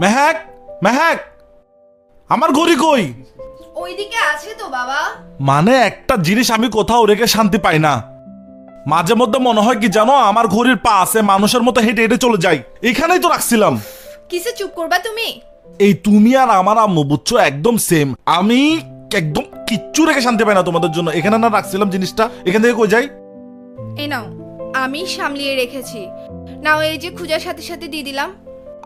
মেহেক, মেহেক, আমার ঘড়ি কই? ওইদিকে আছে তো বাবা। মানে একটা জিনিস আমি কোথাও রেখে শান্তি পাই না। মাঝে মধ্যে মনে হয় কি জানো, আমার ঘড়ির পা আছে, মানুষের মতো হেঁটে হেঁটে চলে যাই। এখানেই তো রাখছিলাম। কিসে চুপ করবা তুমি? এই তুমি আর আমার আম্মু বুঝছো একদম সেম। আমি একদম কিচ্ছু রেখে শান্তি পাই না তোমাদের জন্য। এখানে না রাখছিলাম জিনিসটা, এখান থেকে কই যাই? এই নাও, আমি সামলিয়ে রেখেছি। নাও, এই যে খুঁজার সাথে সাথে দিয়ে দিলাম।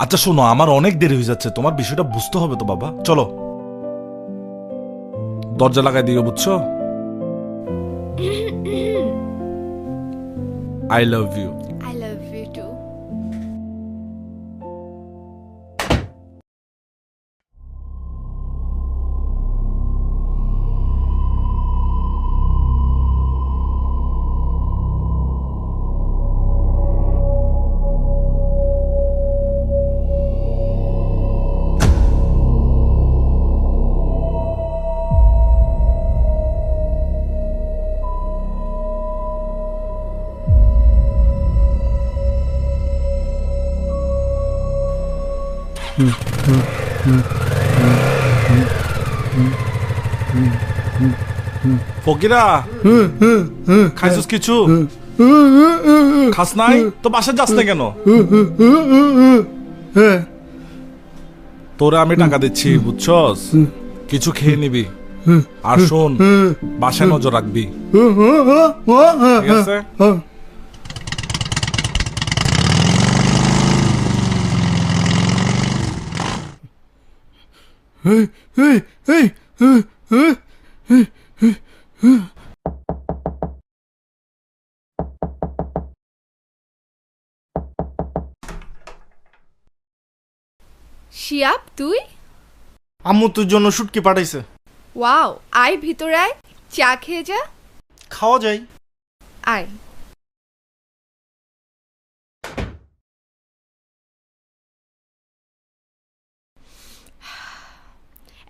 আচ্ছা শোনো, আমার অনেক দেরি হয়ে যাচ্ছে, তোমার বিষয়টা বুঝতে হবে তো বাবা। চলো দরজা লাগাই দিও, বুঝছো? I love you. I love you too. ফকিরা, খাইছিস কিছু? খাস নাই তো বাসা যাস না কেন? তোরা আমি টাকা দিচ্ছি, বুঝছস? কিছু খেয়ে নিবি। আর শোন, বাসায় নজর রাখবি, ঠিক আছে? শিয়াব, তুই? আম্মু তোর জন্য শুটকি পাঠাইছে। ওয়াও, আয় ভিতরে আয়, চা খেয়ে যা। খাওয়া যায়। আয়।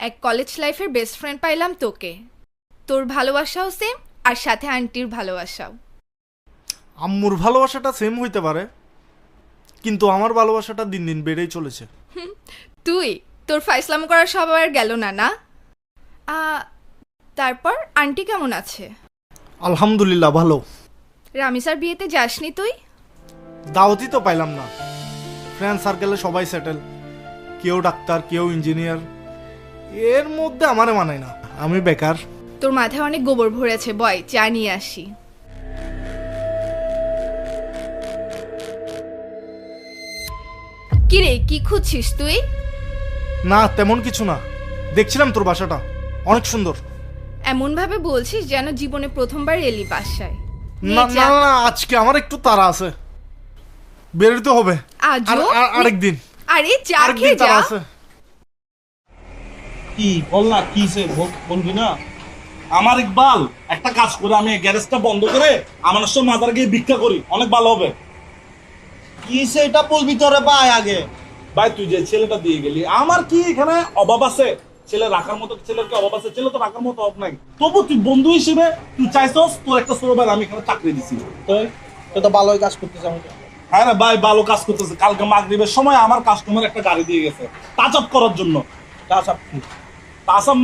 এক কলেজ লাইফের বেস্ট ফ্রেন্ড পাইলাম তোকে। তোর ভালোবাসাও সেম, আর সাথে আন্টির ভালোবাসাও। আম্মুর ভালোবাসাটা সেম হইতে পারে, কিন্তু আমার ভালোবাসাটা দিন দিন বেড়েই চলেছে। তুই তোর ফাইসলাম করার সব আর গেল না না? তারপর আন্টি কেমন আছে? আলহামদুলিল্লাহ ভালো। রামিসার বিয়েতে যাসনি তুই? দাওয়াতই তো পাইলাম না। ফ্রেন্ড সার্কেলে সবাই সেটেল, কেউ ডাক্তার, কেউ ইঞ্জিনিয়ার। এর মধ্যে আমারে মানায় না, আমি বেকার। তোর মাথায় অনেক গোবর ভরেছে, বয় চা নিয়ে আসি। কিরে, কি খুঁজছিস তুই? না তেমন কিছু না, দেখছিলাম তোর বাসাটা অনেক সুন্দর। এমন ভাবে বলছিস যেন জীবনে প্রথমবার এলি বাসায়। না না না, আজকে আমার একটু তাড়া আছে, বেরোতে হবে। আজও? আরেকদিন। আরে চা আরেকদিন খেয়ে যা। তাড়া আছে। কি বল না, কি বলবি না? আমার ইকবাল, একটা কাজ করে আমি গ্যারেজটা বন্ধ করে আমার সঙ্গে মাজার গিয়ে ভিক্ষা করি, অনেক ভালো হবে। কি সেটা বলবি তোরে ভাই আগে। ভাই তুই যে ছেলেটা দিয়ে গেলি, আমার কি এখানে অভাব আছে? ছেলে রাখার মতো, ছেলের কি অভাব আছে? ছেলে তো রাখার মতো অভাব নাই। তবু তুই বন্ধু হিসেবে তুই চাইছস তোর একটা ছোট ভাই আমি এখানে চাকরি দিছি। তুই তো ভালোই কাজ করতেছিস আমাকে। হ্যাঁ রে ভাই, ভালো কাজ করতেছে। কালকে মাগরিবের সময় আমার কাস্টমার একটা গাড়ি দিয়ে গেছে টাচ আপ করার জন্য। টাচ আপ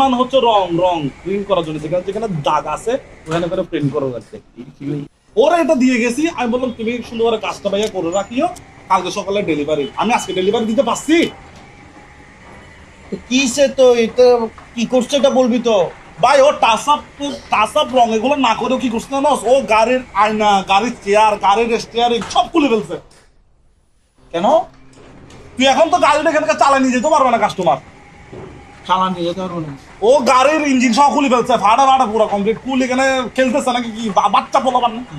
মান হচ্ছে রং প্রিন্ট করার জন্য, যেখানে যেখানে দাগ আছে ওখানে করে প্রিন্ট করা যাচ্ছে। ওরা এটা দিয়ে গেছি, আমি বললাম তুমি সুন্দর করে কাজটা ভাইয়া করে রাখিও, কালকে সকালে ডেলিভারি। আমি আজকে ডেলিভারি দিতে পারছি। কি সে তো এটা কি করছে এটা বলবি তো। ভাই ও টাচ আপ রং এগুলো না করেও কি করছে না, ও গাড়ির আয়না, গাড়ির চেয়ার, গাড়ির স্টিয়ারিং সব খুলে ফেলছে। কেন? তুই এখন তো গাড়িটা এখানে চালাই নিয়ে যেতে পারবে না কাস্টমার। চালান নিয়ে যেতে পারবো না। ও গাড়ির ইঞ্জিন সহ খুলে ফেলছে, ফাটা পুরো কমপ্লিট। কুল এখানে খেলতেছে নাকি, কি বাচ্চা পোলাবার নাকি?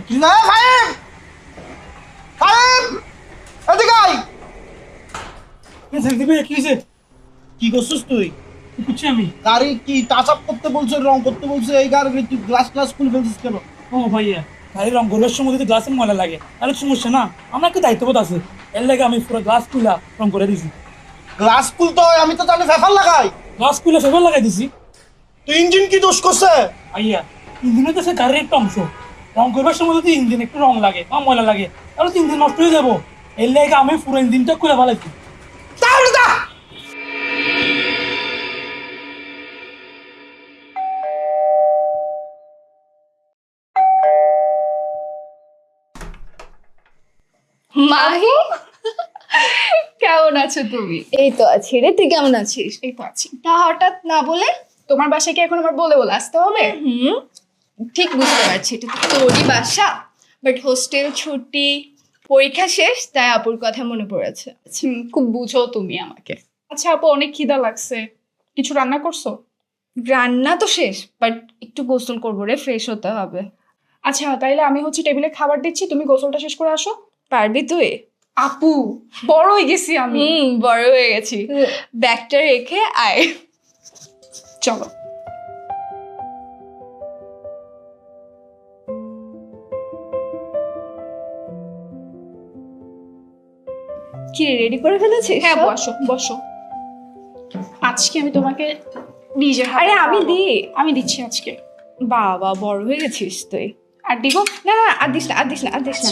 কি না খাইম খাইম এদিকে আই। কি করছিস তুই? আমি গাড়ি কি টাচ আপ করতে বলছে, রং করতে বলছে, এই গাড়ি তুই গ্লাস খুলে ফেলছিস কেন? ও ভাইয়া, গাড়ি রং করার সময় যদি গ্লাসের ময়লা লাগে তাহলে সমস্যা না, আমার একটা দায়িত্ববোধ আছে, এর লাগে আমি পুরো গ্লাস খুলা রং করে দিছি। গ্লাস খুলতে হয়, আমি তো জানি ফেফার লাগাই। গ্লাস খুলে ফেভার লাগাই দিছি। তুই ইঞ্জিন কি দোষ করছে? ভাইয়া, ইঞ্জিনে তো সে গাড়ির একটা অংশ, রং করবার সময় যদি ইঞ্জিন একটু রং লাগে বা ময়লা লাগে তাহলে তো ইঞ্জিন নষ্ট হয়ে যাবো। এর লেগে আমি পুরো ইঞ্জিনটা খুলে ফেলাইছি। তাহলে দা মাহি, কেমন আছো তুমি? এই তো আছি রে, তুই কেমন আছিস? এই তো আছি। তা হঠাৎ না বলে? তোমার বাসায় কি এখন আমার বলে বলে আসতে হবে? হুম, ঠিক বুঝতে পারছি, এটা তো তোরই বাসা, বাট হোস্টেল ছুটি, পরীক্ষা শেষ, তাই আপুর কথা মনে পড়েছে। খুব বুঝো তুমি আমাকে। আচ্ছা আপু, অনেক খিদা লাগছে, কিছু রান্না করছো? রান্না তো শেষ, বাট একটু গোসল করবো রে, ফ্রেশ হতে হবে। আচ্ছা তাইলে আমি হচ্ছে টেবিলে খাবার দিচ্ছি, তুমি গোসলটা শেষ করে আসো। পারবি তুই? আপু, বড় হয়ে গেছি আমি। বড় হয়ে গেছি, ব্যাগটা রেখে আয়। চলো। কি রেডি করে ফেলেছিস? হ্যাঁ বসো বসো। আজকে আমি তোমাকে নিজের হাতে আরে আমি খাওয়াবো। দিই। আমি দিচ্ছি আজকে। বাবা, বড় হয়ে গেছিস তুই। আর দিব? না না, আর দিস না, আর দিস না, আর দিস না।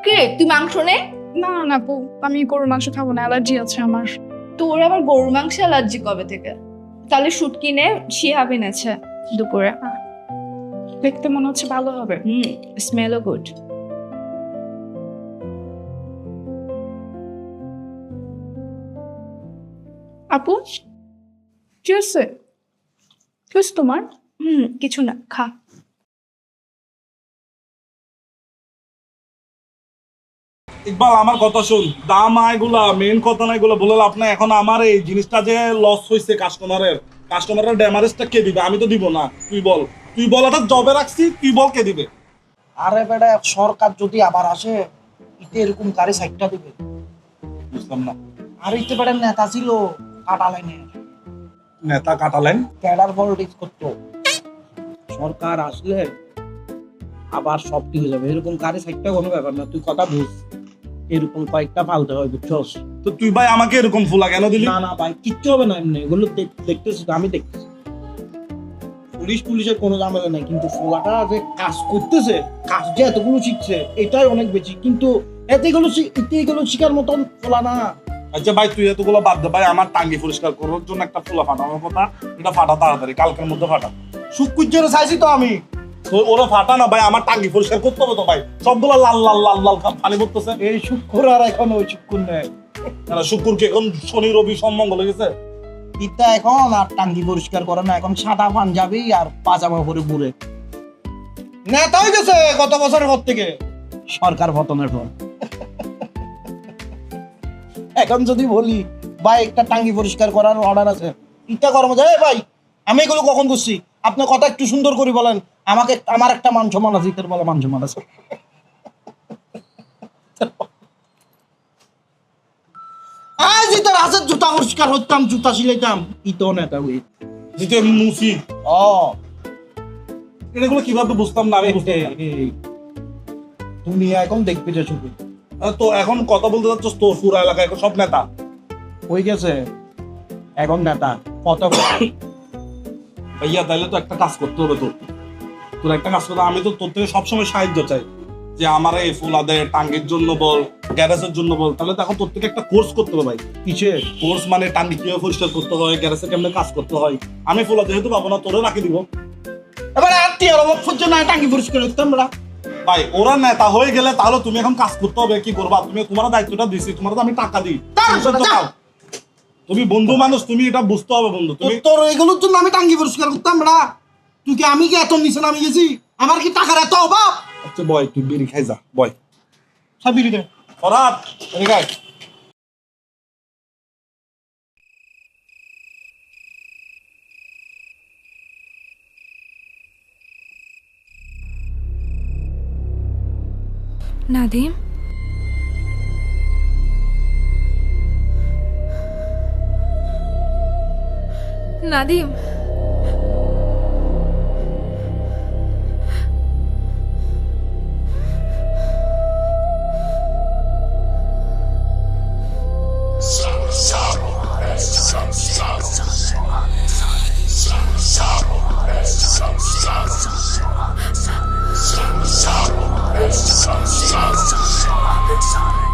কে তুই মাংস নে? না না আপু, আমি গরুর মাংস খাবো না, অ্যালার্জি আছে আমার। তোর আবার গরুর মাংস অ্যালার্জি কবে থেকে? তাহলে শুট কিনে শিহাব এনেছে দুপুরে। দেখতে মনে হচ্ছে ভালো হবে। স্মেলও গুড। আপু, কি হচ্ছে? কি হচ্ছে তোমার? কিছু না, খা। ইকবাল আমার কথা শুন, দাম এগুলা মেইন কথা না, এগুলো বলে লাভ নাই। এখন আমার এই জিনিসটা যে লস হয়েছে কাস্টমারের ড্যামারেজটা কে দিবে? আমি তো দিব না। তুই বল এটা জবে রাখছি, তুই বল কে দিবে? আরে বেটা, সরকার যদি আবার আসে ইতে এরকম গাড়ি সাইডটা দিবে। বুঝলাম না। আর ইতে বেটা নেতা ছিল কাটা লাইনে, নেতা কাটালেন ক্যাডার পলিটিক্স করতো। সরকার আসলে আবার সব ঠিক হয়ে যাবে, এরকম গাড়ি সাইডটা কোনো ব্যাপার না, তুই কথা বুঝ। এরকম কয়েকটা ফালতে হয়, বুঝছস? তো তুই ভাই আমাকে এরকম ফুলা কেন দিলি? না না ভাই, কিচ্ছু হবে না, এমনি এগুলো দেখতেছি, আমি দেখতেছি। পুলিশের কোনো ঝামেলা নাই, কিন্তু ফোলাটা যে কাজ করতেছে, কাজ যে এতগুলো শিখছে, এটাই অনেক বেশি। কিন্তু এতেগুলো শিখার মতন ফোলা না। আচ্ছা ভাই, তুই এতগুলো বাদ দে ভাই। আমার টাঙ্গি পরিষ্কার করার জন্য একটা ফুলা ফাটানোর কথা, এটা ফাটা তাড়াতাড়ি, কালকের মধ্যে ফাটা। সুকুজ্জের চাইছি তো আমি। তো ওরা ফাটা না ভাই, আমার টাঙ্গি পরিষ্কার করতে হবে তো ভাই। সবগুলো লাল লাল লাল লাল পানি পড়তেছে। এই শুক্র আর এখন ওই শুক্র নেই, শুক্র কি এখন শনি রবি সম্মঙ্গল হয়ে গেছে? ইটা এখন আর টাঙ্গি পরিষ্কার করে না, এখন সাদা পাঞ্জাবি আর পাজামা পরে ঘুরে। নেতা হয়ে গেছে গত বছরের পর থেকে, সরকার পতনের পর। এখন যদি বলি ভাই একটা টাঙ্গি পরিষ্কার করার অর্ডার আছে, ইটা কর্ম যায় ভাই, আমি এগুলো কখন করছি? আপনার কথা একটু সুন্দর করে বলেন, আমার একটা মান সম্মান আছে, ইটার বলে মান সম্মান আছে। আজ ইটার হাতের জুতা পরিষ্কার হতাম, জুতা সিলাইতাম, ইতো নেতা হই। যেটা মুসি ও এগুলো কিভাবে বুঝতাম না, আমি বুঝতে তুমি এখন দেখবে যে শুধু তো এখন কথা বলতে যাচ্ছ তোর পুরো এলাকায় এখন সব নেতা হয়ে গেছে, এখন নেতা কত। ভাইয়া তাইলে তো একটা কাজ করতে হবে তোর একটা কাজ করতে। আমি তো তোর থেকে সবসময় সাহায্য চাই, যে আমার এই ফুলাদের টাঙ্গির জন্য বল, গ্যারেজের জন্য বল। তাহলে তো এখন তোর থেকে একটা কোর্স করতে হবে ভাই। কিসের কোর্স? মানে টাঙ্গি কিভাবে পরিষ্কার করতে হয়, গ্যারেজে কেমনে কাজ করতে হয়। আমি ফুলা যেহেতু পাবো না, তোরে রাখি দিব। এবার আত্মীয় সহ্য না টাঙ্গি পরিষ্কার করতাম আমরা। ভাই ওরা নেতা হয়ে গেলে তাহলে তুমি এখন কাজ করতে হবে। কি করবা তুমি? তোমার দায়িত্বটা দিছি, তোমার তো আমি টাকা দিই। তুমি বন্ধু মানুষ, তুমি এটা বুঝতে হবে বন্ধু। তুমি তোর এগুলোর জন্য আমি টাঙ্গি পরিষ্কার করতাম না। তুই কি আমি কি এত নিচে নামি গেছি? আমার কি টাকার এত অভাব? আচ্ছা বয়, তুই বিড়ি খাই যা, বয় সাবিরি দে ফরহাদ, এদিকে আয়। নাদিম, নাদিম, Sorry.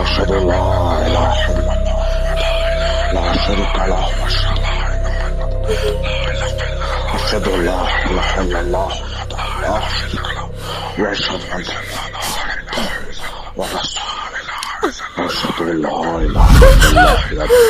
أشهد أن لا إله إلا الله لا شريك له أشهد أن لا إله إلا الله لا شريك له وأشهد أن محمدا ورسول الله أشهد أن لا إله إلا الله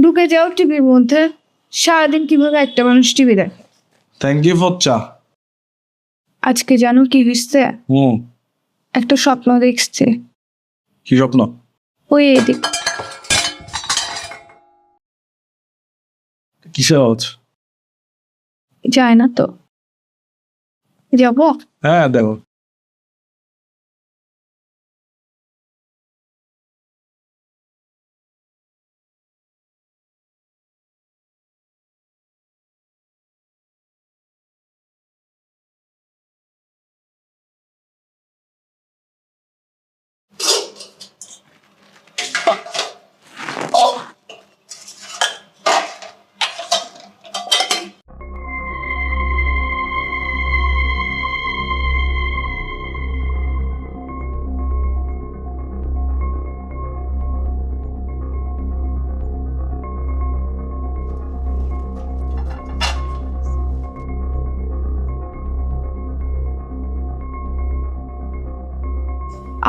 ঢুকে যাও টিভির মধ্যে। সারাদিন কিভাবে একটা মানুষ টিভি দেখে? থ্যাংক ইউ ফর চা। আজকে জানো কি হয়েছে? একটা স্বপ্ন দেখছি। কি স্বপ্ন? ওই এদিক। কিসের আওয়াজ? যায় না তো, যাবো? হ্যাঁ দেখো।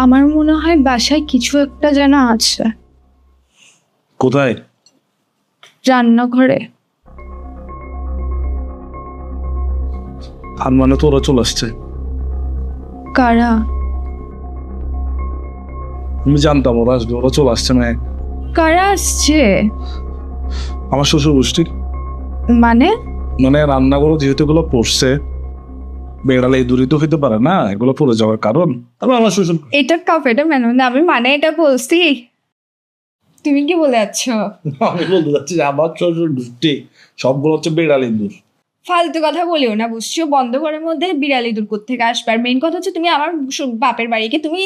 আমার মনে হয় বাসায় কিছু একটা যেন আছে। কোথায়? রান্নাঘরে। আর মানে তো ওরা চলে আসছে। কারা? আমি জানতাম ওরা আসবে, ওরা চলে আসছে। মানে কারা আসছে? আমার শ্বশুর গোষ্ঠী। মানে মানে রান্নাঘরে যেহেতু এগুলো পড়ছে, বেড়ালে এই দূরিত হইতে পারে না, এগুলো পড়ে যাওয়ার কারণ। তারপর আমার শ্বশুর। এটা কাফেটা মেনু না, আমি মানে এটা বলছি। তুমি কি বলে যাচ্ছ? আমি বলতে চাচ্ছি যে আমার শ্বশুর গোষ্ঠী সবগুলো হচ্ছে বেড়ালে দূর। ফালতু কথা বলিও না, বুঝছো? বন্ধ ঘরের মধ্যে বিড়ালি দূর করতে আসবে। আর মেইন কথা হচ্ছে তুমি আমার বাপের বাড়িকে তুমি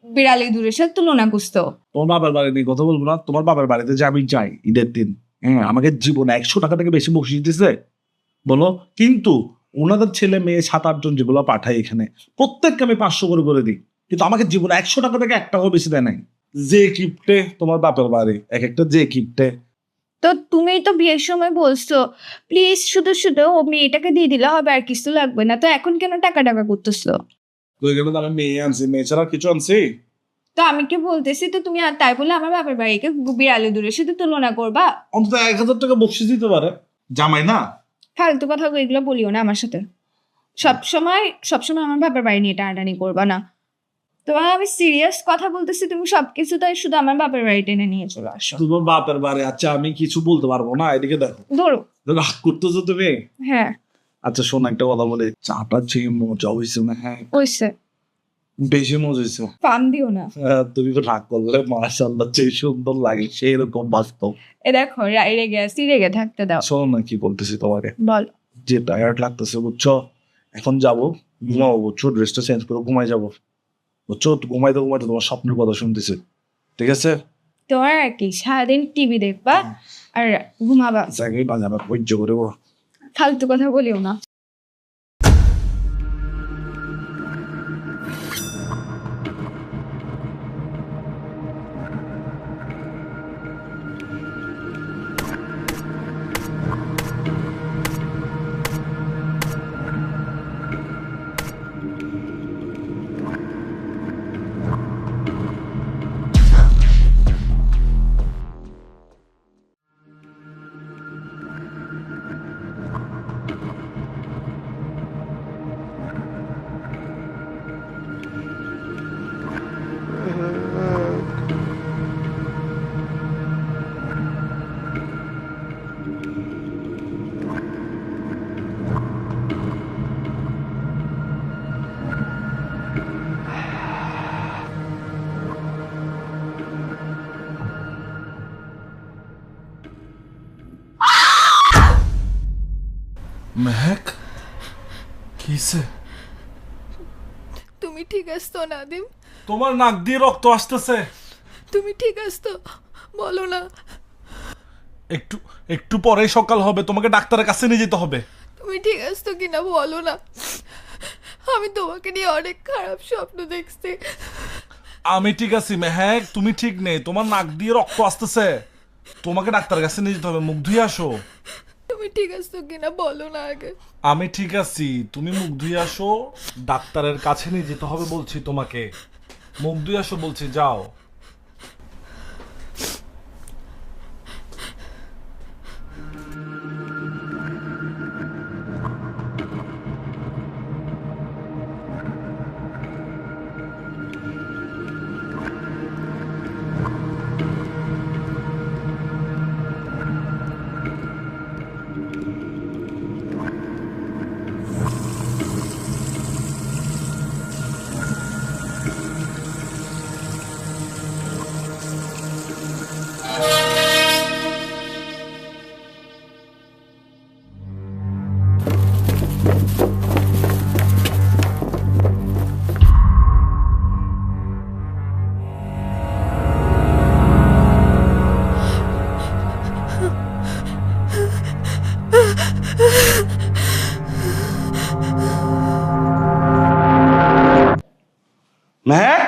বিড়ালি দূরের সাথে তুলনা করছো। তোমার বাবার বাড়ি নিয়ে কথা বলবো না। তোমার বাবার বাড়িতে যে আমি যাই ঈদের দিন, হ্যাঁ, আমাকে জীবনে 100 টাকা থেকে বেশি বকশিশ দিছে বলো। কিন্তু ওনাদের ছেলে মেয়ে 7-8 জন যেগুলো পাঠাই এখানে, প্রত্যেককে আমি 500 করে দিই। কিন্তু আমাকে জীবনে 100 টাকা থেকে 1 টাকাও বেশি দেয় নাই। যে কিপ্টে তোমার বাপের বাড়ি, এক একটা যে কিপ্টে। তো তুমি তো বিয়ের সময় বলছো প্লিজ শুধু শুধু ও মেয়েটাকে দিয়ে দিলে হবে, আর কিছু লাগবে না। তো এখন কেন টাকা টাকা করতেছো? তো এখানে তো আমি মেয়ে আনছি, মেয়ে ছাড়া কিছু আনছি? তো আমি কি বলতেছি, তো তুমি আর তাই বলে আমার বাপের বাড়িকে বিড়ালি দূরের সাথে তুলনা করবা? অন্তত 1000 টাকা বকশিশ দিতে পারে, জামাই না। ফালতু কথা এগুলো বলিও না আমার সাথে। সবসময় আমার বাপের বাড়ি নিয়ে টানাটানি করবা না। তোমার আমি সিরিয়াস কথা বলতেছি, তুমি সবকিছু তাই শুধু আমার বাপের বাড়ি টেনে নিয়ে চলে আসো। তোমার বাপের বাড়ি, আচ্ছা আমি কিছু বলতে পারবো না, এদিকে দেখো। ধরো। রাগ করতেছো তুমি? হ্যাঁ আচ্ছা শোন, একটা কথা বলে, চাটা যে মজা হয়েছে না, হ্যাঁ ওইসে বেশি মজা হয়েছে। পাম দিও না। তুমি রাগ করলে মাশাআল্লাহ যে সুন্দর লাগে সেরকম বাস্তব। এ দেখো রেগে আছি, রেগে থাকতে দাও। শোনো না কি বলতেছি তোমাকে, বল। যে টায়ার্ড লাগতেছে বুঝছো, এখন যাবো ঘুমাবো বুঝছো, ড্রেসটা চেঞ্জ করে ঘুমাই যাবো বুঝছো। ঘুমাইতে ঘুমাইতে তোমার স্বপ্নের কথা শুনতেছে, ঠিক আছে? তোমার আর কি সারাদিন টিভি দেখবা আর ঘুমাবা, জায়গায় বাজানো সহ্য করে ফালতু কথা বলিও না। মেহেক কিসে? তুমি ঠিক আছো তো নাদিম? তোমার নাক দিয়ে রক্ত আসতেছে। তুমি ঠিক আছো তো? বলো না। একটু একটু পরেই সকাল হবে, তোমাকে ডাক্তারের কাছে নিয়ে যেতে হবে। তুমি ঠিক আছো তো কিনা বলো না। আমি তোমাকে নিয়ে অনেক খারাপ স্বপ্ন দেখছি। আমি ঠিক আছি মেহেক, তুমি ঠিক নেই, তোমার নাক দিয়ে রক্ত আসতেছে, তোমাকে ডাক্তারের কাছে নিয়ে যেতে হবে। মুখ ধুয়ে আসো। তুমি ঠিক আছো তো কিনা বলো না আগে। আমি ঠিক আছি, তুমি মুখ ধুয়ে আসো, ডাক্তারের কাছে নিয়ে যেতে হবে বলছি তোমাকে। মুখ ধুয়ে আসো বলছি, যাও। মেহেক,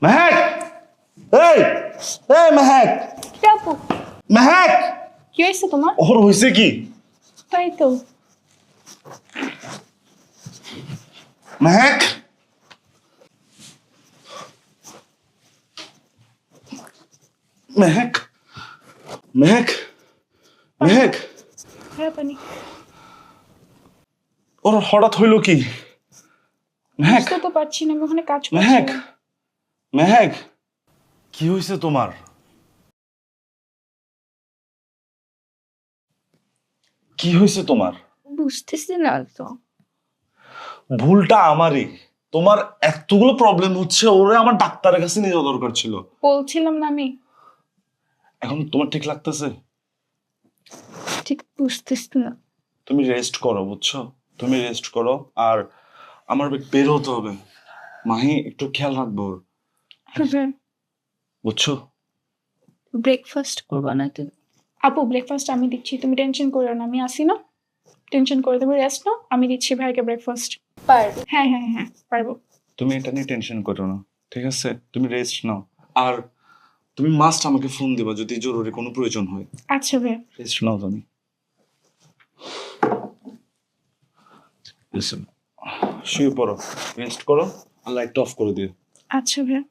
মেহেক, এই এই মেহেক, আপু মেহেক, কি হয়েছে তোমার? ওর হয়েছে কি? তাই তো। মেহেক, মেহেক, মেহেক, মেহেক, হ্যাঁ পানি। ওর হঠাৎ হইল কি? মেহেক, বুঝতে তো পারছি না, আমি ওখানে কাজ মেহেক, করছি। মেহেক, কি হয়েছে তোমার? কি হয়েছে তোমার? বুঝতেছি না তো। ভুলটা আমারই, তোমার এতগুলো প্রবলেম হচ্ছে, ওরে আমার ডাক্তারের কাছে নিয়ে যাওয়া দরকার ছিল। বলছিলাম না আমি? এখন তোমার ঠিক লাগতেছে? ঠিক বুঝতেছি না। তুমি রেস্ট করো বুঝছো, তুমি রেস্ট করো। আর আমার বের হতে হবে, মাহি একটু খেয়াল রাখবো ওর, বুঝছো? ব্রেকফাস্ট করবা না তুমি? আপু ব্রেকফাস্ট আমি দিচ্ছি, তুমি টেনশন করো না, আমি আসি না, টেনশন করে দেবো, রেস্ট নাও, আমি দিচ্ছি ভাইকে ব্রেকফাস্ট। পারবো? হ্যাঁ হ্যাঁ হ্যাঁ পারবো। তুমি এটা নিয়ে টেনশন করো না, ঠিক আছে? তুমি রেস্ট নাও, আর তুমি মাস্ট আমাকে ফোন দিবা যদি জরুরি কোনো প্রয়োজন হয়। আচ্ছা ভাইয়া। রেস্ট নাও তুমি। শুয়ে পড়ো, রেস্ট করো, আর লাইটটা অফ করে দিও। আচ্ছা ভাইয়া।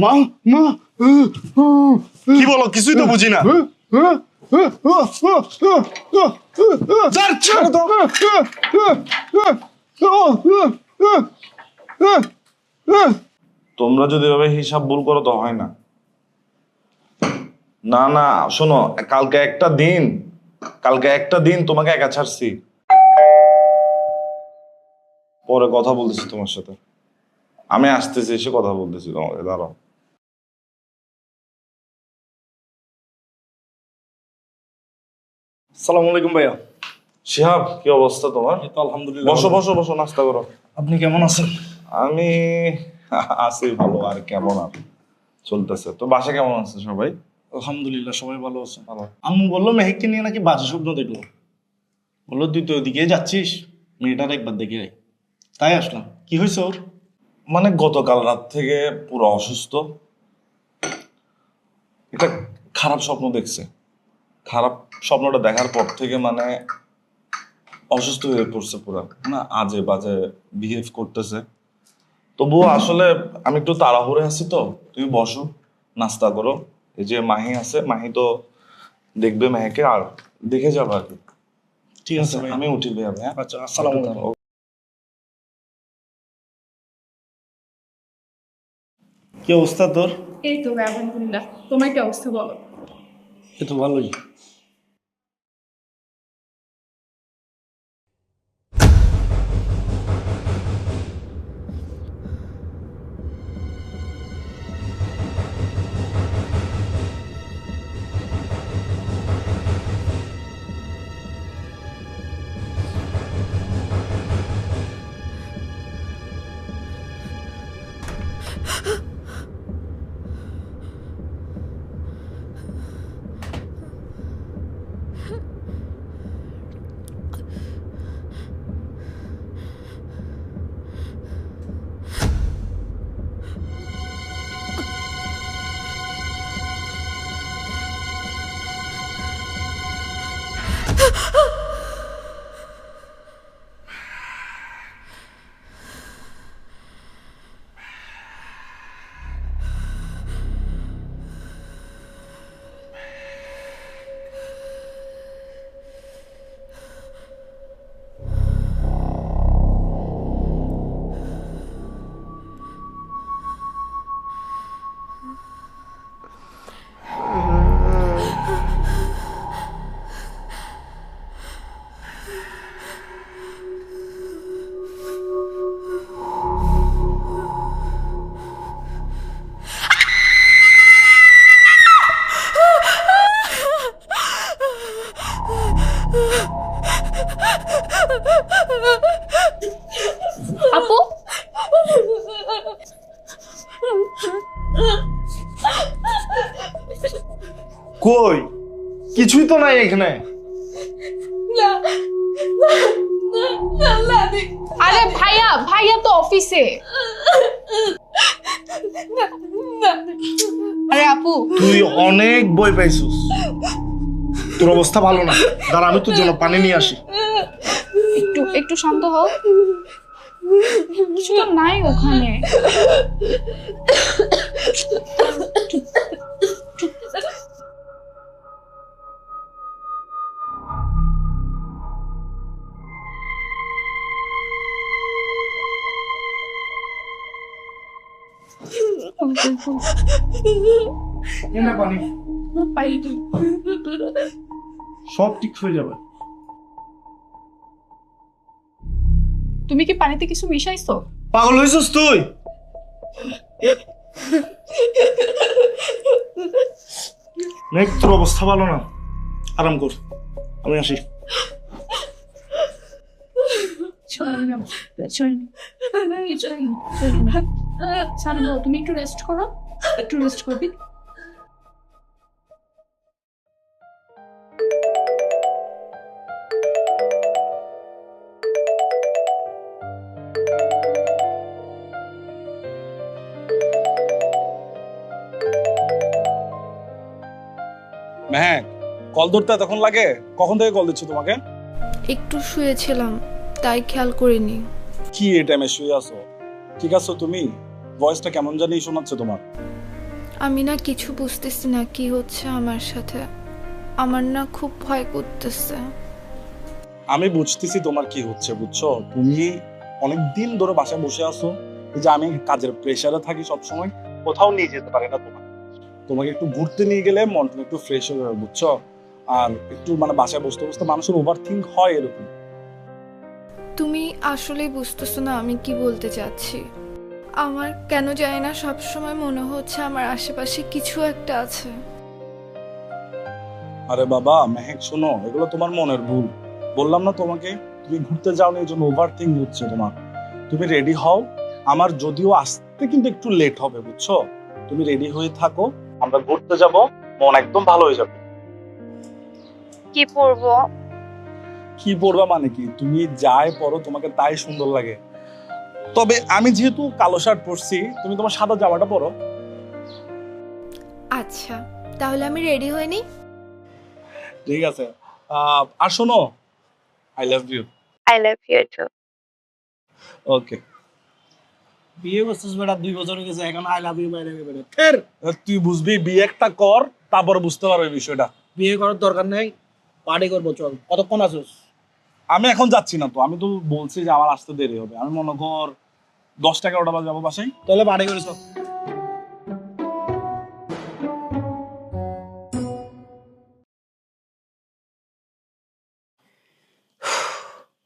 মা মা কি বলো কিছুই তো বুঝি না। স্যার ছাড়ো তো। তোমরা যদি এভাবে হিসাব ভুল করো তো হয় না। না না শোনো, কালকে একটা দিন তোমাকে একা ছাড়ছি, পরে কথা বলতেছি তোমার সাথে। আমি আসতেছি, এসে কথা বলতেছি তোমাকে, দাঁড়াও। আসসালামু আলাইকুম ভাইয়া। শিহাব, কি অবস্থা তোমার? এই তো আলহামদুলিল্লাহ। বসো বসো বসো, নাস্তা করো। আপনি কেমন আছেন? আমি আছি ভালো, আর কেমন আর চলতেছে। তো বাসা কেমন আছে সবাই? আলহামদুলিল্লাহ সবাই ভালো আছে। ভালো। আম্মু বললো মেহেককে নিয়ে নাকি বাজে স্বপ্ন দেখলো। বললো তুই তো ওদিকে যাচ্ছিস, মেয়েটার একবার দেখে আয়। তাই আসলাম। কি হয়েছে ওর? মানে গতকাল রাত থেকে পুরো অসুস্থ, একটা খারাপ স্বপ্ন দেখছে। খারাপ স্বপ্নটা দেখার পর থেকে মানে অসুস্থ হয়ে পড়ছে পুরো, না আজে বাজে বিহেভ করতেছে। তবুও আসলে আমি একটু তাড়াহুড়ে আছি, তো তুমি বসো, নাস্তা করো। এই যে মাহি আছে, মাহি তো দেখবে মেহেকে, আর দেখে যাবো আর কি। ঠিক আছে ভাই, আমি উঠি ভাই। হ্যাঁ, আচ্ছা আসসালামু আলাইকুম। কি অবস্থা তোর? এই তো ভাই আলহামদুলিল্লাহ। তোমার কি অবস্থা বলো? এ তো ভালোই। আপু কই কিছুই তো নাই এখানে। আরে ভাইয়া, ভাইয়া তো অফিসে। আরে আপু তুই অনেক বই পাইছিস, তোর অবস্থা ভালো না। দাঁড়া আমি তোর জন্য পানি নিয়ে আসি। একটু একটু শান্ত হও। কিছু তো নাই ওখানে। এনে পানি, পাই সব ঠিক হয়ে যাবে। তুমি কি পানিতে কিছু মিশাইছো? পাগল হয়েছিস তুই? মেঘ তোর অবস্থা ভালো না, আরাম কর, আমি আসি। তুমি একটু রেস্ট করো, একটু রেস্ট করবি। মেহেক, কল ধরতে তখন লাগে? কখন থেকে কল দিচ্ছি তোমাকে? একটু শুয়েছিলাম, তাই খেয়াল করিনি। কি এই টাইমে শুয়ে আছো? ঠিক আছো তুমি? ভয়েসটা কেমন জানি শোনাচ্ছে তোমার। আমি না কিছু বুঝতেছি না কি হচ্ছে আমার সাথে। আমার না খুব ভয় করতেছে। আমি বুঝতেছি তোমার কি হচ্ছে, বুঝছো? তুমি অনেক দিন ধরে বাসায় বসে আছো, এই যে আমি কাজের প্রেসারে থাকি সব সময়, কোথাও নিয়ে যেতে পারি না তোমাকে একটু ঘুরতে নিয়ে গেলে মনটা একটু ফ্রেশ হয়ে যাবে, বুঝছো? আর একটু মানে বাসায় বসতে বসতে মানুষের ওভার থিঙ্ক হয় এরকম। তুমি আসলেই বুঝতেছো না আমি কি বলতে চাচ্ছি। আমার কেন জানি না সবসময় মনে হচ্ছে আমার আশেপাশে কিছু একটা আছে। আরে বাবা মেহেক, শোনো, এগুলো তোমার মনের ভুল। বললাম না তোমাকে, তুমি ঘুরতে যাও না, এই জন্য ওভার থিঙ্ক হচ্ছে তোমার। তুমি রেডি হও, আমার যদিও আসতে কিন্তু একটু লেট হবে, বুঝছো? তুমি রেডি হয়ে থাকো, আমরা ঘুরতে যাব, মন একদম ভালো হয়ে যাবে। কি পরবো? কি পরবা মানে কি? তুমি যাই পরো তোমাকে তাই সুন্দর লাগে। তবে আমি যেহেতু কালো শার্ট পরছি, তুমি তোমার সাদা জামাটা পরো। আচ্ছা, তাহলে আমি রেডি হয়ে নিই। ঠিক আছে। আর শোনো, I love you. I love you too. Okay. বিয়ে করছিস বেটা 2 বছর হয়ে গেছে, এখন আই লাভ ইউ বাইরে বেটা। তুই বুঝবি, বিয়ে একটা কর, তারপরে বুঝতে পারবে বিষয়টা। বিয়ে করার দরকার নেই, পার্টি করবো, চল। কতক্ষণ আছিস? আমি এখন যাচ্ছি না তো, আমি তো বলছি যে আমার আসতে দেরি হবে। আমি মনে কর 10-11টা বাজে যাবো বাসায়। তাহলে পার্টি করিস।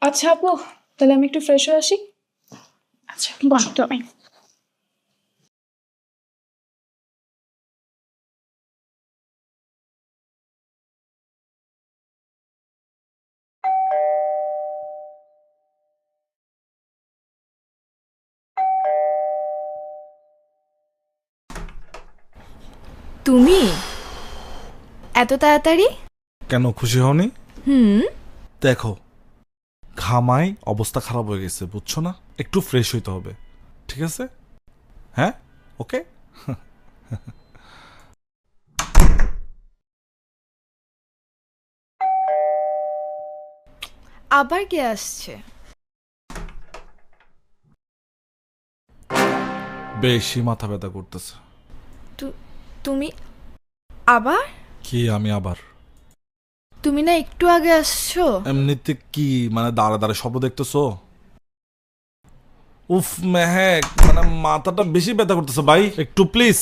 আচ্ছা আপু, তাহলে আমি একটু ফ্রেশ হয়ে আসি। আচ্ছা বল তুমি। তুমি এত তাড়াতাড়ি? কেন খুশি হওনি? হুম। দেখো, ঘামাই অবস্থা খারাপ হয়ে গেছে, বুঝছো না? একটু ফ্রেশ হইতে হবে, ঠিক আছে? হ্যাঁ, ওকে। আবার কে আসছে? বেশি মাথা ব্যথা করতেছে। তুমি আবার? কি আমি আবার? তুমি না একটু আগে আসছো। এমনিতে কি মানে দাঁড়া দাঁড়া শব্দ দেখতেছো? উফ মেহেক, মানে মাথাটা বেশি ব্যথা করতেছে ভাই। একটু প্লিজ,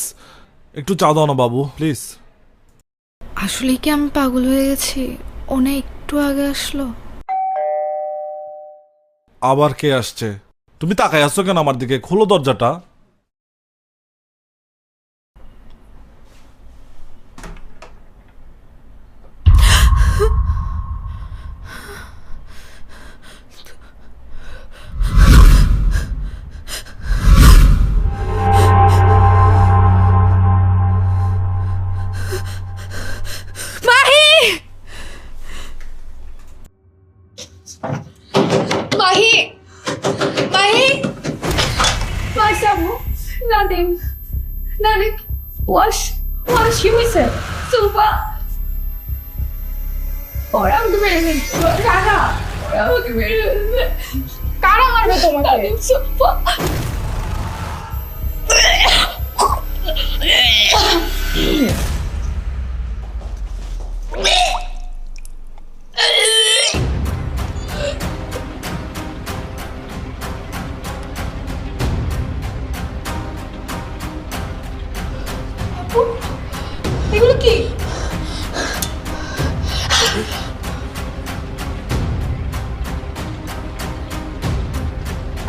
একটু চা দাও না বাবু, প্লিজ। আসলে কি আমি পাগল হয়ে গেছি? ও না একটু আগে আসলো। আবার কে আসছে? তুমি তাকাই আসছো কেন আমার দিকে? খোলো দরজাটা। Mahi! Mahi! What's up? Nothing. Nothing. Wash. Give me some. Sofa. ওরা আমাকে মেরে ফেলছে। কারা? ওরা আমাকে মেরে ফেলছে। কারা মারবে তোমাকে? সোফা। এগুলো কি?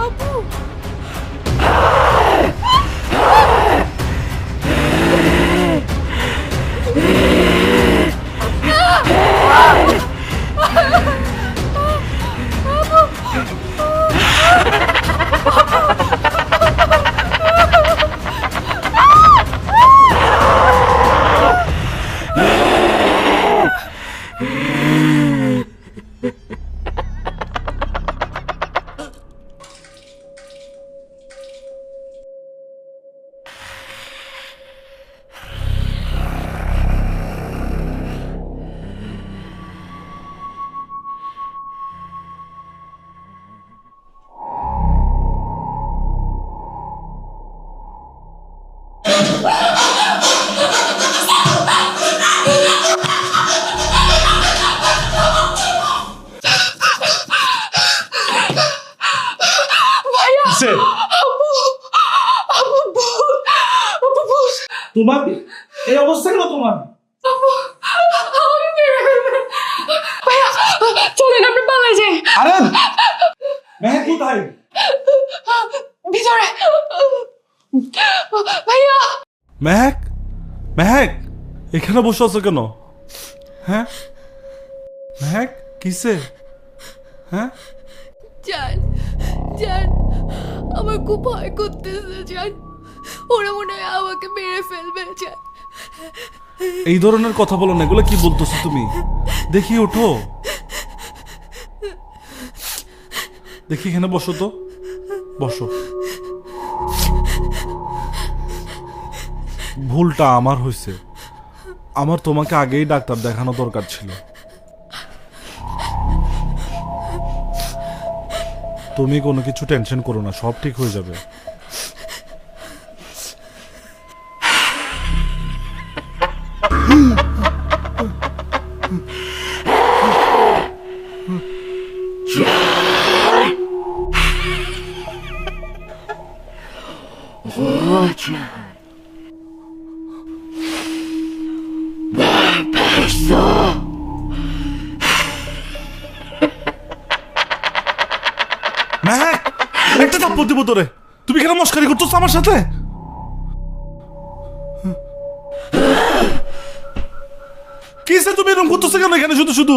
আপু তোমার এই অবস্থা কেন তোমার? ভাইয়া চলেন আমরা পালাই যাই আরে মেহেক কোথায়? ভিতরে। ভাইয়া মেহেক, মেহেক এখানে বসে আছো কেন? হ্যাঁ মেহেক, কিসে? হ্যাঁ জান জান আমার খুব ভয় করতেছে জান, ওরা মনে হয় আমাকে মেরে ফেলবে জান। এই ধরনের কথা বলো না, এগুলো কি বলতেছো তুমি? দেখি ওঠো, দেখি এখানে বসো তো, বসো। ভুলটা আমার হয়েছে, আমার তোমাকে আগেই ডাক্তার দেখানো দরকার ছিল। তুমি কোনো কিছু টেনশন করো না, সব ঠিক হয়ে যাবে। মেহেক, একটা থাপ্পড় দিব তোরে। তুমি কেন মস্কারি করতেছো আমার সাথে? কিসে তুমি এরকম করতেছো কেন এখানে শুধু শুধু?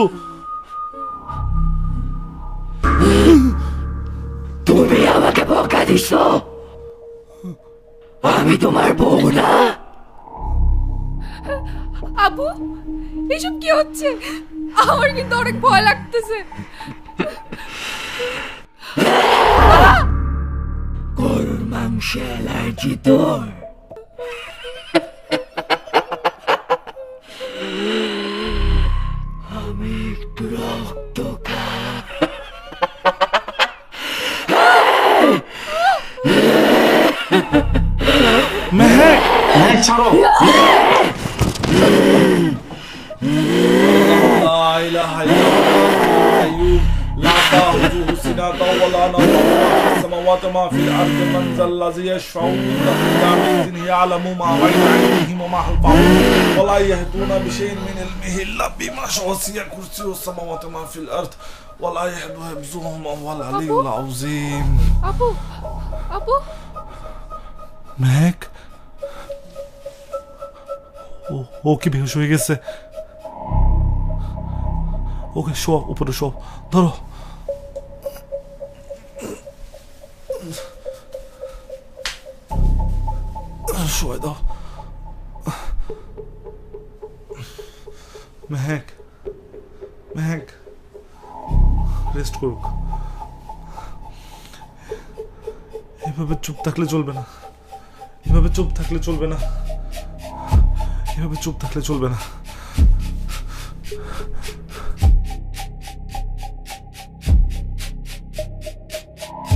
তুমি আমাকে বকা দিছো, আমি তোমার বউ না। আবু এসব কি হচ্ছে? আমার কিন্তু অনেক ভয় লাগতেছে। গরুর মাংস অ্যালার্জি তোর? আমি একটু রক্ত মেহেক, মেহেক ছাড়ো। লা ইলাহা ইল্লাল্লাহ لا تأخذه سنة ولا نوم في السماوات وما في الأرض من ذا الذي يشفع عنده إلا بإذنه يعلم ما بين أيديهم وما خلفهم ولا يهدون بشيء من علمه إلا بما شاء وسع كرسيه السماوات وما في الأرض ولا يحد حفظهما وهو العلي العظيم. আপু আপু মেহেক, ও কি বেহুশ হয়ে গেছে? ওকে শো, উপরে শো, ধরো। শোয় দাও। মেহেক, মেহেক রেস্ট করুক। এভাবে চুপ থাকলে চলবে না, এভাবে চুপ থাকলে চলবে না, এভাবে চুপ থাকলে চলবে না।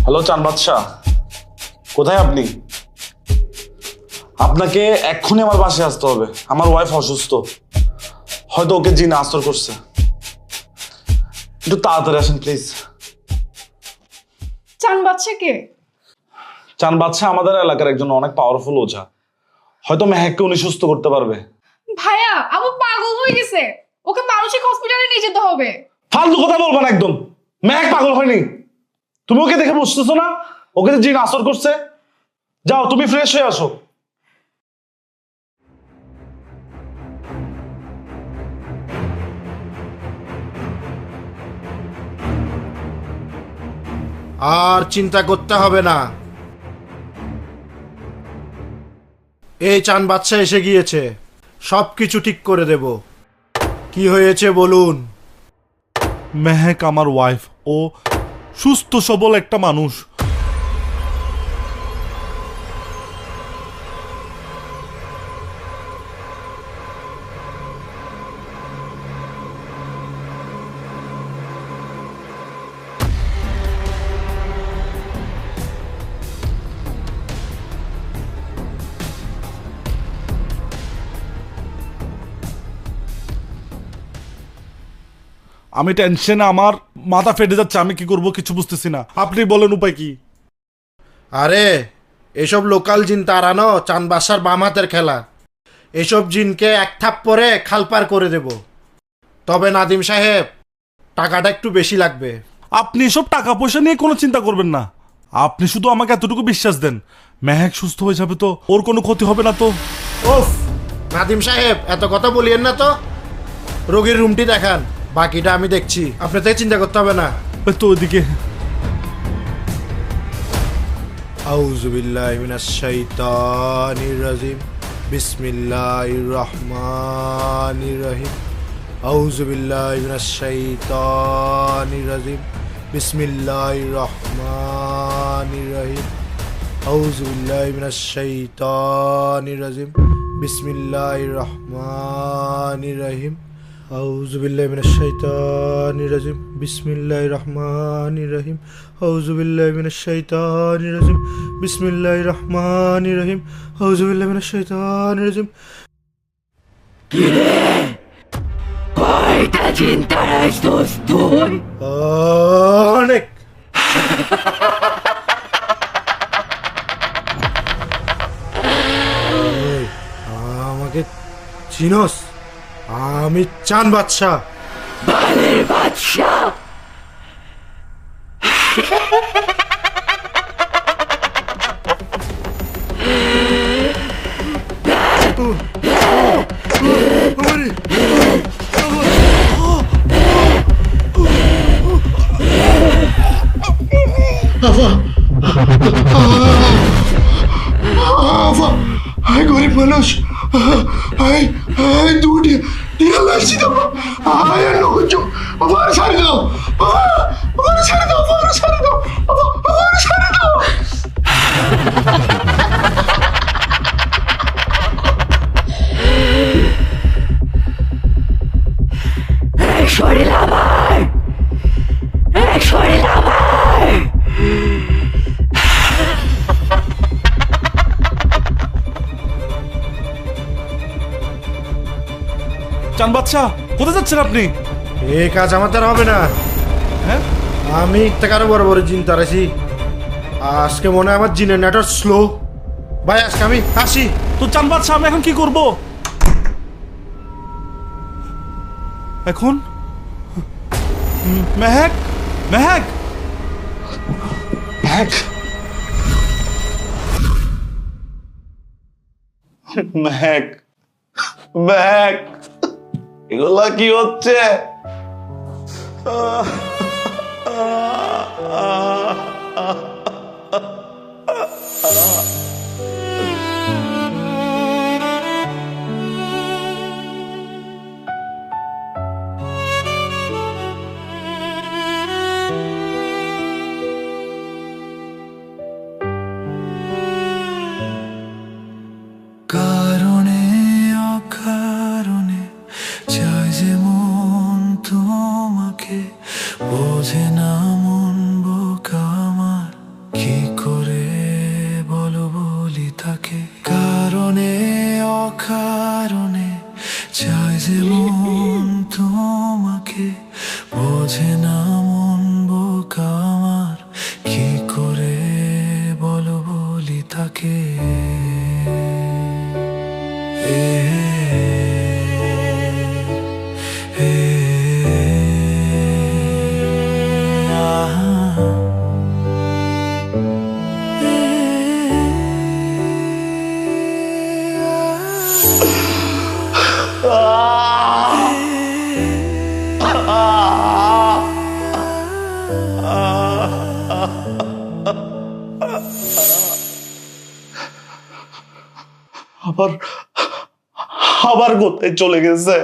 হ্যালো চান বাদশাহ, কোথায় আপনি? আপনাকে এক্ষুনি আমার বাসায় আসতে হবে, আমার ওয়াইফ অসুস্থ, হয়তো ওকে জিন আসর করছে। একটু তাড়াতাড়ি আসেন প্লিজ। চান বাচ্চা কে? চান বাদশাহ আমাদের এলাকার একজন অনেক পাওয়ারফুল ওঝা, হয়তো মেহেককে উনি সুস্থ করতে পারবে। ভাইয়া আবু পাগল হয়ে গেছে, ওকে মানসিক হসপিটালে নিয়ে যেতে হবে। ফালতু কথা বলবো না একদম। মেহেক পাগল হয়নি, তুমি ওকে দেখে বুঝতেছো না ওকে যে জিন আসর করছে? যাও তুমি ফ্রেশ হয়ে আসো। আর চিন্তা করতে হবে না, এই চান বাচ্চা এসে গিয়েছে, সব কিছু ঠিক করে দেব। কি হয়েছে বলুন? মেহেক আমার ওয়াইফ, ও সুস্থ সবল একটা মানুষ। আমি টেনশনে আমার মাথা ফেটে যাচ্ছে, আমি কি করব কিছু বুঝতেছি না। আপনি বলেন উপায় কি? আরে এসব লোকাল জিন তাড়ানো চান বাসার বাম হাতের খেলা। এসব জিনকে এক থাপ্পড়ে খালপার করে দেব। তবে নাদিম সাহেব, টাকাটা একটু বেশি লাগবে। আপনি এসব টাকা পয়সা নিয়ে কোনো চিন্তা করবেন না, আপনি শুধু আমাকে এতটুকু বিশ্বাস দেন, মেহেক সুস্থ হয়ে যাবে তো, ওর কোনো ক্ষতি হবে না তো। ওফ, নাদিম সাহেব এত কথা বলিয়েন না তো। রোগীর রুমটি দেখান, বাকিটা আমি দেখছি, আপনার থেকে চিন্তা করতে হবে না। ওই তো ওইদিকে। আউযু বিল্লাহি মিনাশ শাইতানির রাজিম, বিসমিল্লাহির রহমানির রহিম। আউযু বিল্লাহি মিনাশ শাইতানির রাজিম, বিসমিল্লাহির রহমানির রহিম। আউযু বিল্লাহি মিনাশ শাইতানির রাজিম, বিসমিল্লাহির রহমানির রহিম। আউযু বিল্লাহি মিনাশ শাইতানির রাজিম, বিসমিল্লাহির রহমানির রহিম। আউযু বিল্লাহি মিনাশ শাইতানির রাজিম, বিসমিল্লাহির রহমানির রহিম। আউযু বিল্লাহি মিনাশ শাইতানির রাজিম। কয়টা জিন তাড়াইছস তুই? অনেক। ওই, আমাকে চিনোস? আমি চান বাদশা। বালের বাদশা। আই গরিব মানুষ, আই দুটি টিয়া লাগছি তো, আই আর নগর আমার ছাড়ে দাও, আমার ছাড়ে দাও, আমার ছাড়ে দাও, আমার ছাড়ে দাও। শরীর আমার, শরীর আমার। চান বাচ্চা, কোথায় যাচ্ছেন আপনি? এই কাজ আমার দ্বারা হবে না। হ্যাঁ, আমি থেকে আরো বড় বড় জিন তাড়াইছি। আজকে মনে হয় আমার জিনের নেটওয়ার্ক স্লো। ভাই আজকে আমি আসি। তো চান বাচ্চা, আমি এখন কি করব? এখন মেহেক, মেহেক, মেহেক, মেহেক, মেহেক, এগুলা কি হচ্ছে? কারণে অকারণে চাই যে মন তোমাকে, বোঝে না মন বোকা আমার, কি করে বলো বলি তাকে। কারণে অকারণে চাই যে মন তোমাকে, বোঝে না মন বোকা আমার, কি করে বলো বলি তাকে। আবার আবার কোথায় চলে গেছে?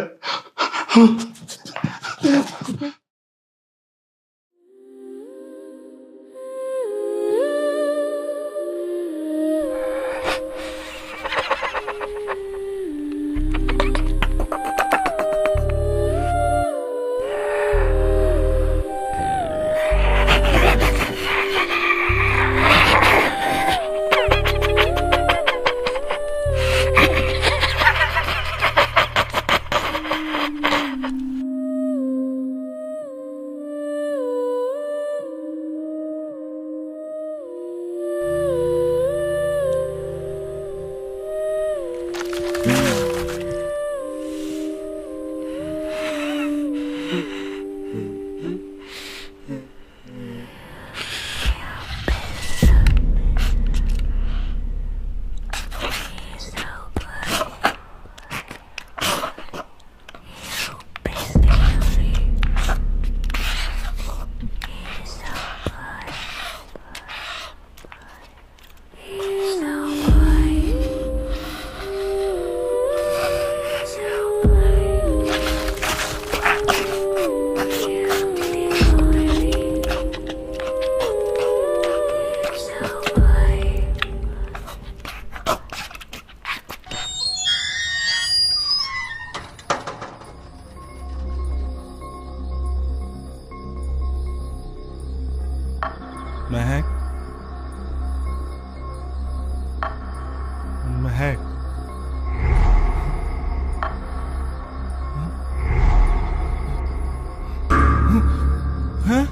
মেহেক মেহেক হ্যাঁ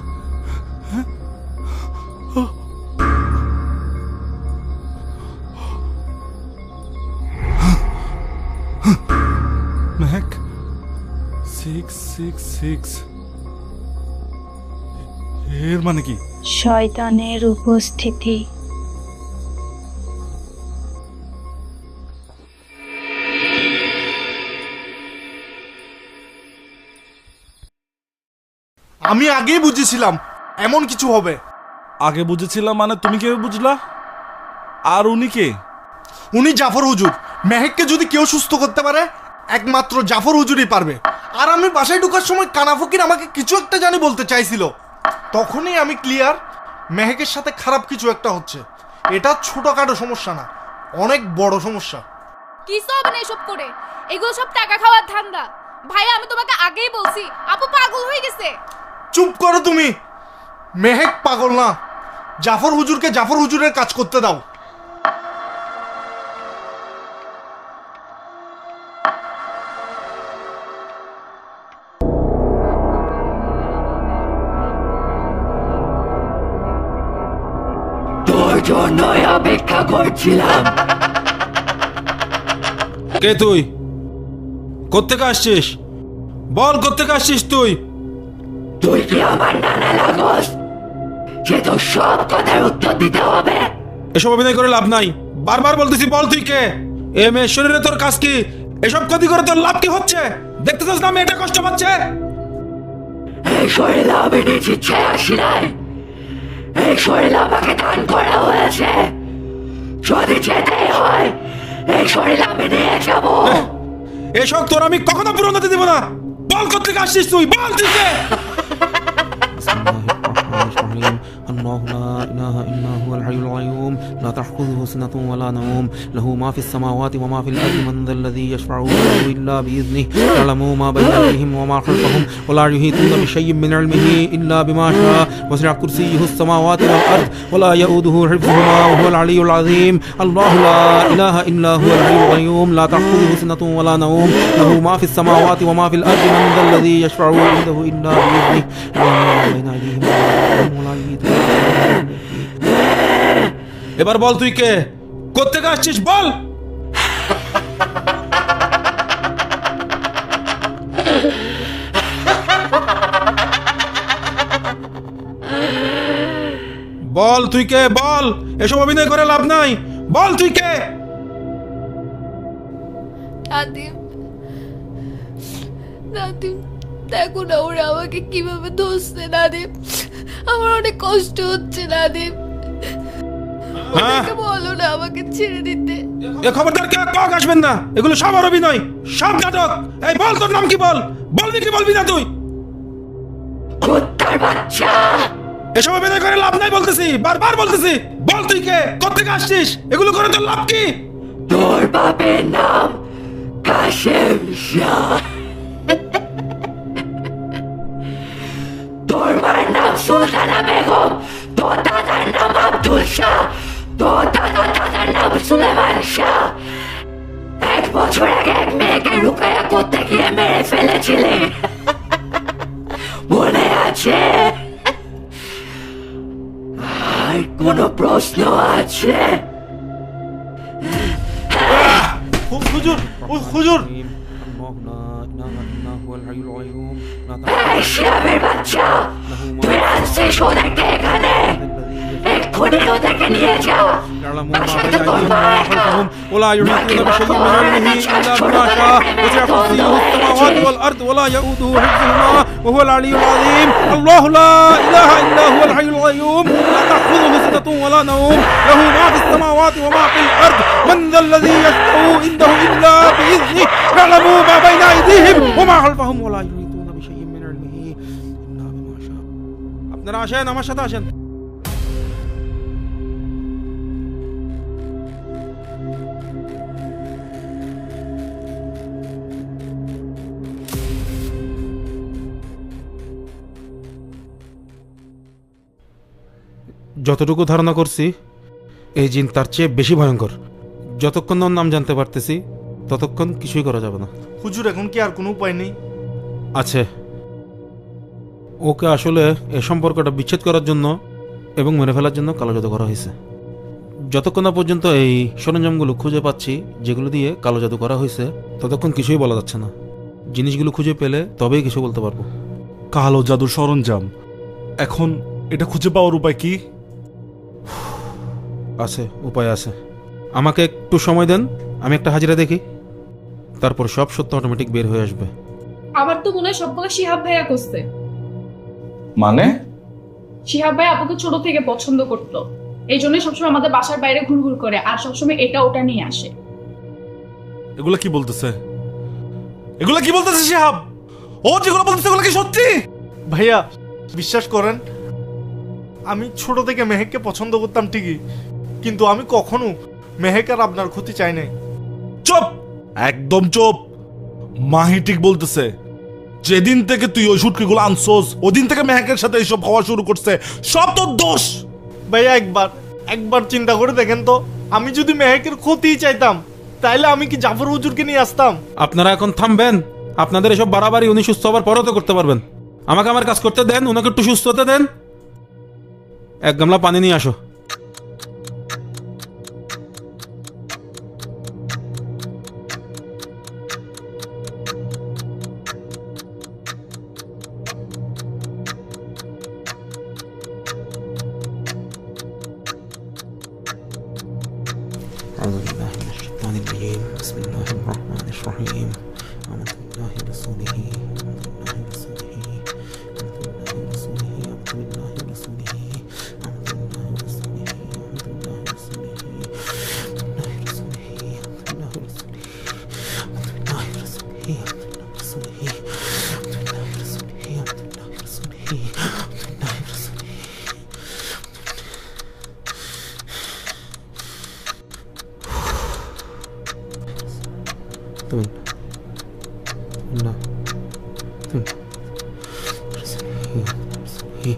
মেহেক 666 এর মানে কি? শয়তানের উপস্থিতি। আমি আগেই বুঝেছিলাম এমন কিছু হবে। আগে বুঝেছিলাম মানে তুমি কে বুঝলা? আর উনি কে? উনি জাফর হুজুর। মেহেককে যদি কেউ সুস্থ করতে পারে একমাত্র জাফর হুজুরই পারবে। আর আমি বাসায় ঢোকার সময় কানা ফকির আমাকে কিছু একটা জানি বলতে চাইছিল, তখনই আমি ক্লিয়ার মেহেকের সাথে খারাপ কিছু একটা হচ্ছে। এটা ছোটখাটো সমস্যা না, অনেক বড় সমস্যা। কি সব এসব করে? এগুলো সব টাকা খাওয়ার ধান্দা। ভাই আমি তোমাকে আগেই বলছি আপু পাগল হয়ে গেছে। চুপ করো তুমি। মেহেক পাগল না, জাফর হুজুরকে জাফর হুজুরের কাজ করতে দাও। তোর জন্যই অপেক্ষা করছিলাম। কে তুই? কোত্থেকে আসছিস? বল কোত্থেকে আসছিস তুই? তুই কি আমার নানা লাগস? সে তো সব কথার উত্তর দিতে হবে। এসব অভিনয় করে লাভ নাই, বারবার বলতেছি বল তুই কে? এ মেয়ের শরীরে তোর কাজ কি? এসব ক্ষতি করে তোর লাভ কি হচ্ছে? দেখতে চাস না মেয়েটা কষ্ট পাচ্ছে? এই শরীরে আমি নিজ ইচ্ছায় আসি নাই। এই শরীর আমাকে দান করা হয়েছে। যদি যেতে হয় এই শরীর আমি নিয়ে যাব। এসব তোর আমি কখনো পূরণ হতে দেব না। বল কোত্থেকে আসছিস তুই? বল তুই কে? الله لا إله إلا هو الحي القيوم لا تأخذه سنة ولا نوم له ما في السماوات وما في الأرض من ذا الذي يشفع عنده إلا بإذنه يعلم ما بين أيديهم وما خلفهم ولا يحيطون بشيء من علمه إلا بما شاء وسع كرسيه السماوات والأرض ولا يؤوده حفظهما وهو العلي العظيم الله لا إله إلا هو الحي القيوم لا تأخذه سنة ولا نوم له ما في السماوات وما في الأرض من ذا الذي يشفع عنده إلا بإذنه يعلم ما بين أيديهم ولا يحيطون. এবার বল তুই কে? কোত্থেকে আসছিস বল। বল তুই কে? বল, এসব অভিনয় করে লাভ নাই। বল তুই কে? নাদিম, নাদিম দেখো না ওরা আমাকে কিভাবে ধরছে। নাদিম আমার অনেক কষ্ট হচ্ছে। নাদিম ওদেরকে বলো না আমাকে ছেড়ে দিতে। এ খবরদার কে কাক আসবেন না, এগুলো সব আর অভিনয়, সব নাটক। এই বল তোর নাম কি? বল, বলবি কি বলবি না তুই? কুত্তার বাচ্চা। এসব অভিনয় করে লাভ নাই বলতেছি, বারবার বলতেছি। বল তুই কে? কোত্থেকে আসছিস? এগুলো করে তোর লাভ কি? তোর বাপের নাম কাশেম শাহ। তোর মায়ের নাম সুলতানা বেগম। তোর দাদার নাম আব্দুল শাহ। তোর দাদার নাম সুলেমান শাহ। 1 বছর আগে এক মেয়েকে রুকায়া করতে গিয়ে মেরে ফেলেছিলে, মনে আছে? আর কোনো প্রশ্ন আছে? হুজুর, হুজুর শ্যামের বাচ্চা, তুই আসছিস ওদেরকে এখানে, এক্ষুনি ওদেরকে নিয়ে যা। يعلم ما بين أيديهم وما خلفهم ولا يحيطون بشيء من علمه إلا بما شاء وسع كرسيه السماوات والأرض ولا يؤوده حفظهما وهو العلي العظيم الله لا إله إلا هو الحي القيوم لا تأخذه سنة ولا نوم له ما في السماوات وما في الأرض من ذا الذي يشفع عنده إلا بإذنه يعلم ما بين أيديهم وما خلفهم ولا يحيطون بشيء من علمه إلا بما شاء. আপনারা আসেন, আমার সাথে আসেন। যতটুকু ধারণা করছি এই জিন তার চেয়ে বেশি ভয়ঙ্কর। যতক্ষণ না ওর নাম জানতে পারতেছি ততক্ষণ কিছুই করা যাবে না। হুজুর এখন কি আর কোনো উপায় নেই? আছে, ওকে আসলে এ সম্পর্কটা বিচ্ছেদ করার জন্য এবং মেরে ফেলার জন্য কালো জাদু করা হয়েছে। যতক্ষণ না পর্যন্ত এই সরঞ্জামগুলো খুঁজে পাচ্ছি যেগুলো দিয়ে কালো জাদু করা হয়েছে ততক্ষণ কিছুই বলা যাচ্ছে না। জিনিসগুলো খুঁজে পেলে তবেই কিছু বলতে পারবো। কালো জাদুর সরঞ্জাম, এখন এটা খুঁজে পাওয়ার উপায় কি? আছে, উপায় আছে। আমাকে একটু সময় দেন, আমি একটা হাজিরা দেখি, তারপর সব সত্য অটোমেটিক বের হয়ে আসবে। আমার তো মনে হয় সবগুলো শিহাব ভাইয়া করছে। মানে? শিহাব ভাই আপুকে ছোট থেকে পছন্দ করতো, এই জন্যই সবসময় আমাদের বাসার বাইরে ঘুরঘুর করে আর সবসময় এটা ওটা নিয়ে আসে। এগুলা কি বলতেছে? এগুলা কি বলতেছে শিহাব? ও যেগুলো বলতেছে এগুলো কি সত্যি? ভাইয়া বিশ্বাস করেন, আমি ছোট থেকে মেহেককে পছন্দ করতাম ঠিকই, কিন্তু আমি কখনো মেহেক আর আপনার ক্ষতি চাই নাই। চুপ, একদম চুপ। মাহি ঠিক বলতেছে। যেদিন থেকে তুই ওই সুটকিগুলো আনছোস ওদিন থেকে মেহেকের সাথে এইসব হওয়া শুরু করছে। সব তোর দোষ। ভাইয়া একবার চিন্তা করে দেখেন তো, আমি যদি মেহেকের ক্ষতি চাইতাম তাইলে আমি কি জাফর হুজুরকে নিয়ে আসতাম? আপনারা এখন থামবেন? আপনাদের এসব বাড়াবাড়ি উনি সুস্থ হবার পরও তো করতে পারবেন। আমাকে আমার কাজ করতে দেন, ওনাকে একটু সুস্থ হতে দেন। এক গামলা পানি নিয়ে আসো। أعوذ بالله من الشيطان الرجيم بسم الله الرحمن الرحيم آمنت بالله ورسوله آمنت بالله ورسوله آمنت بالله ورسوله آمنت بالله ورسوله آمنت بالله ورسوله آمنت بالله ورسوله آمنت بالله ورسوله آمنت بالله ورسوله آمنت بالله ورسوله آمنت بالله ورسوله آمنت بالله ورسوله آمنت بالله ورسوله تمام لا تمام رسولي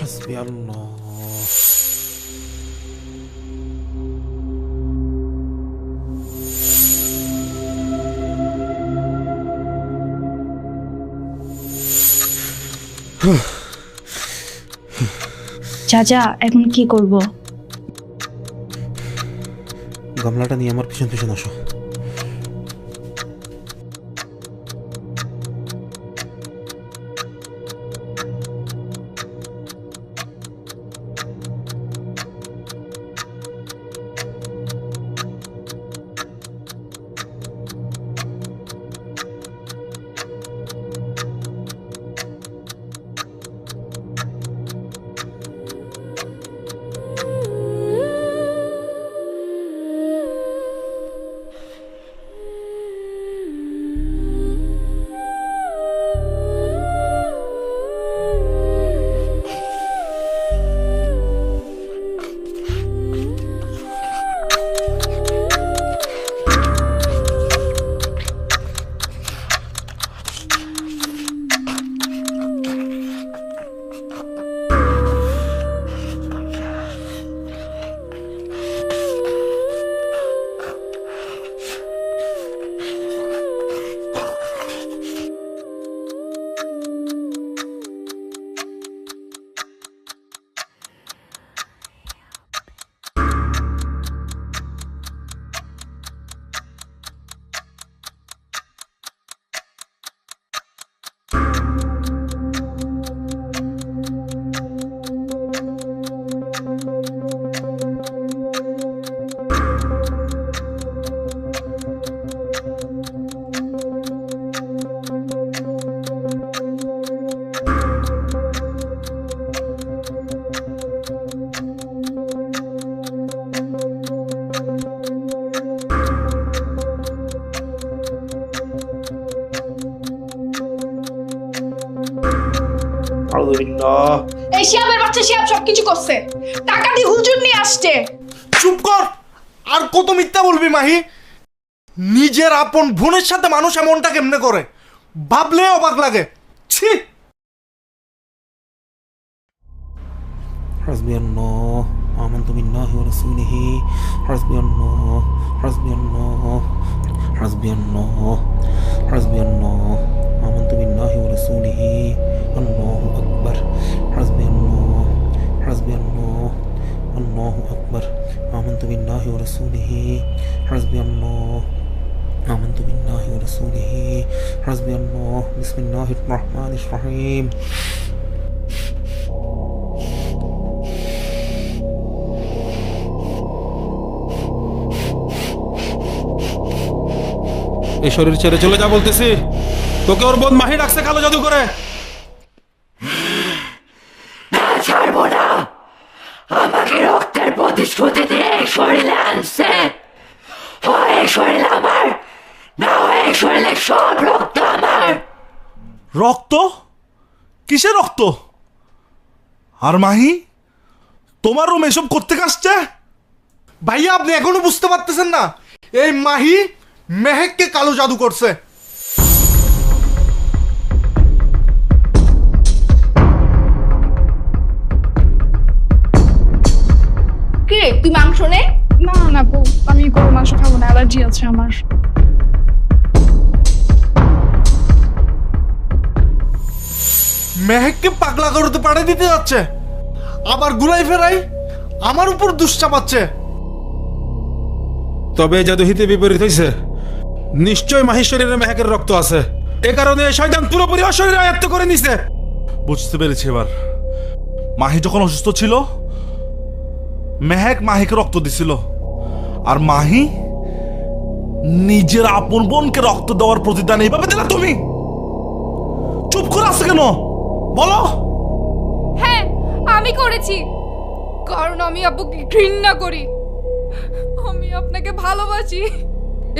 حسبي الله চাচা এখন কি করব? গামলাটা নিয়ে আমার পিছন পিছন আসো। হাসবিয়াল্লাহ। এই শিয়াবের বাচ্চা শিয়াব সবকিছু করছে, টাকা দিয়ে হুজুর নিয়ে আসছে। চুপ কর, আর কত মিথ্যা বলবি মাহি? নিজের আপন বোনের সাথে মানুষ এমনটা কেমনে করে ভাবলে অবাক লাগে। ছি। حسبي الله آمنت بالله ورسوله حسبي الله حسبي الله حسبي الله حسبي الله آمنت بالله ورسوله الله أكبر حسبي الله حسبي الله الله أكبر آمنت بالله ورسوله حسبي الله آمنت بالله ورسوله حسبي الله بسم الله الرحمن الرحيم এই শরীর ছেড়ে চলে যা বলতেছি। তোকে ওর বোন মাহি ডাকছে কালো জাদু করে। না ছাড়বো না, আমাকে রক্তের প্রতিশ্রুতি দিয়ে এই শরীরে আনছে। হয় এই শরীর আমার, না হয় এই শরীরের সব রক্ত আমার। রক্ত? কিসের রক্ত? আর মাহি তোমার রুম এসব করতে আসছে? ভাইয়া আপনি এখনো বুঝতে পারতেছেন না? এই মাহি মেহেককে কালো জাদু করছে। কি রে, তুই মাংস নে? না না বউ, আমি গরু মাংস খাবো না, অ্যালার্জি আছে আমার। মেহেককে পাগলা করতে পাড়ে দিতে যাচ্ছে, আবার ঘুরাই ফেরাই আমার উপর দুষ চাপাচ্ছে। তবে জাদু হিতে বিপরীত হয়েছে। নিশ্চয় মাহির শরীরে মেহেকের রক্ত আছে। এ কারণে শয়তান পুরোপুরি অশরীরে আয়ত্ত করে নিছে। বুঝতে পেরেছি এবার। মাহি যখন অসুস্থ ছিল মেহেক মাহিকে রক্ত দিছিল, আর মাহি নিজের আপন বোনকে রক্ত দেওয়ার প্রতিদান এইভাবে দিলা তুমি? চুপ করে আছে কেন বলো? হ্যাঁ আমি করেছি, কারণ আমি আব্বুকে ঘৃণা করি। আমি আপনাকে ভালোবাসি,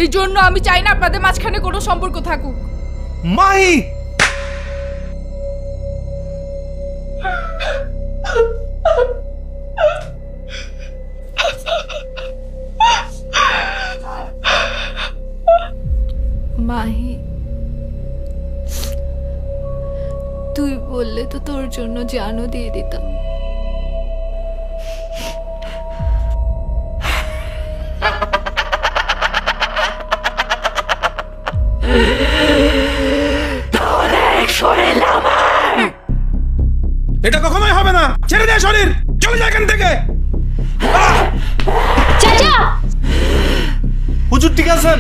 এই জন্য আমি চাই না আপনাদের মাঝখানে কোনো সম্পর্ক থাকুক। মাহি মাহি, তুই বললে তো তোর জন্য জানও দিয়ে দিতাম। এটা কখনোই হবে না। ছেড়ে দে শরীর, চলে যা এখান থেকে। চাচা হুজুর ঠিক আছেন?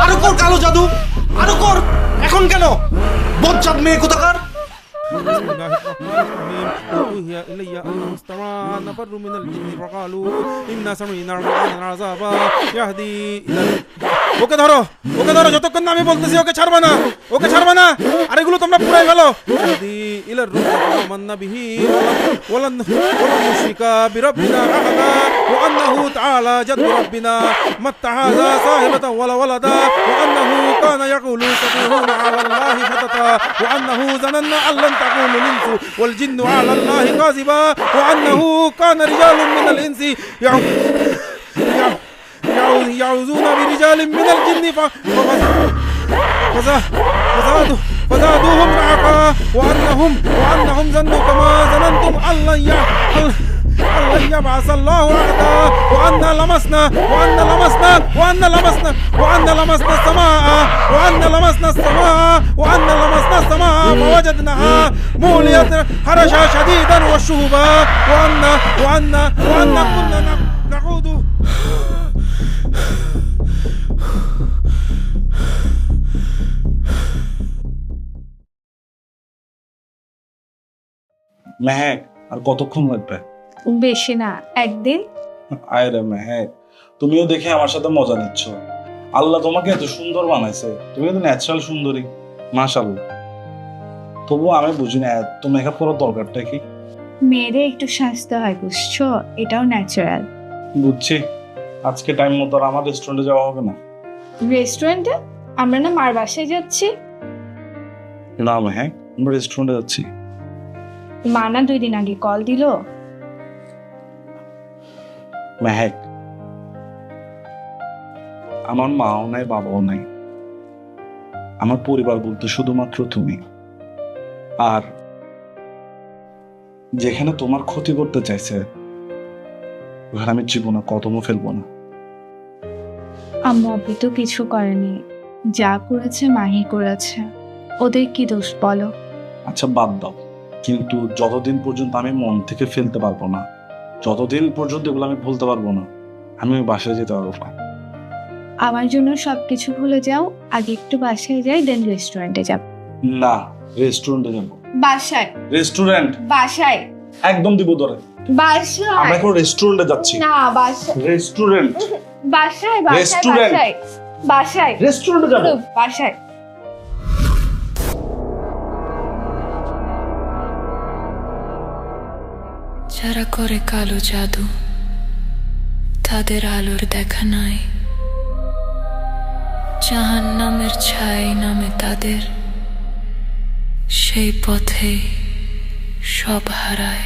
আরো কর কালো জাদু, আরো কর। এখন কেন? বজ্জাত মেয়ে কোথাকার। بسم الله الرحمن الرحيم أوحي إلي أنه استمع نفر من الجن فقالوا إنا سمعنا قرآنا عذابا يهدي إلى ওকে ধরো, ওকে ধরো, যতক্ষণ না আমি বলতেছি ওকে ছাড়বা না, ওকে ছাড়বা না। আর এগুলো তোমরা পুরাই গেলো। يهدي إلى الرشد وآمنا به ولن نشرك بربنا أحدا وأنه تعالى جد ربنا ما اتخذ صاحبة ولا ولدا وأنه كان يقول سفيهنا على الله شططا وأنه ظننا أن لن تقوم الإنس والجن على الله كاذبا وأنه كان رجال من الإنس يعوذون برجال من الجن فزادوهم رهقا وأنهم ظنوا كما ظننتم أن لن يبعث الله أحدا وأنا لمسنا السماء فوجدناها مولية حرشا شديدا والشهبا وأنا كنا نعود মেহেক আর কতক্ষণ লাগবে? বেশি না, একদিন। আয় রে মেহেক, তুমিও দেখে আমার সাথে মজা নিচ্ছ। আল্লাহ তোমাকে এত সুন্দর বানাইছে, তুমি কিন্তু ন্যাচারাল সুন্দরী, মাশাআল্লাহ। তবুও আমি বুঝি না এত মেকআপ করার দরকারটা কি। মেয়েদের একটু স্বাস্থ্য হয় বুঝছো, এটাও ন্যাচারাল। বুঝছি, আজকে টাইম মতো আর আমার রেস্টুরেন্টে যাওয়া হবে না। রেস্টুরেন্টে? আমরা না মার বাসায় যাচ্ছি। না হ্যাঁ, আমরা রেস্টুরেন্টে যাচ্ছি। মা না 2 দিন আগে কল দিলো। মেহেক, আমার মাও নাই বাবাও নাই, আমার পরিবার বলতে শুধুমাত্র তুমি। আর যেখানে তোমার ক্ষতি করতে চাইছে ওখানে আমি জীবনে কদমও ফেলবো না। আম্মু আব্বু তো কিছু করেনি, যা করেছে মাহি করেছে, ওদের কি দোষ বলো? আচ্ছা বাদ দাও, কিন্তু যতদিন পর্যন্ত আমি মন থেকে ফেলতে পারবো না, যতদিন পর্যন্ত এগুলো আমি ভুলতে পারবো না, আমি ওই বাসায় যেতে পারবো না। আমার জন্য সবকিছু ভুলে যাও, আগে একটু বাসায় যাই, দেন রেস্টুরেন্টে যাব। না, রেস্টুরেন্টে যাবো। বাসায়? রেস্টুরেন্ট বাসায় একদম দিব ধরে। বাসায়? আমরা এখন রেস্টুরেন্টে যাচ্ছি। না বাসায়। রেস্টুরেন্ট। বাসায় বাসায় রেস্টুরেন্ট। বাসায় বাসায় রেস্টুরেন্টে যাবো। বাসায়। যারা করে কালো জাদু তাদের আলোর দেখা নাই, জাহান্নামের ছাই নামে তাদের, সেই পথে সব হারায়।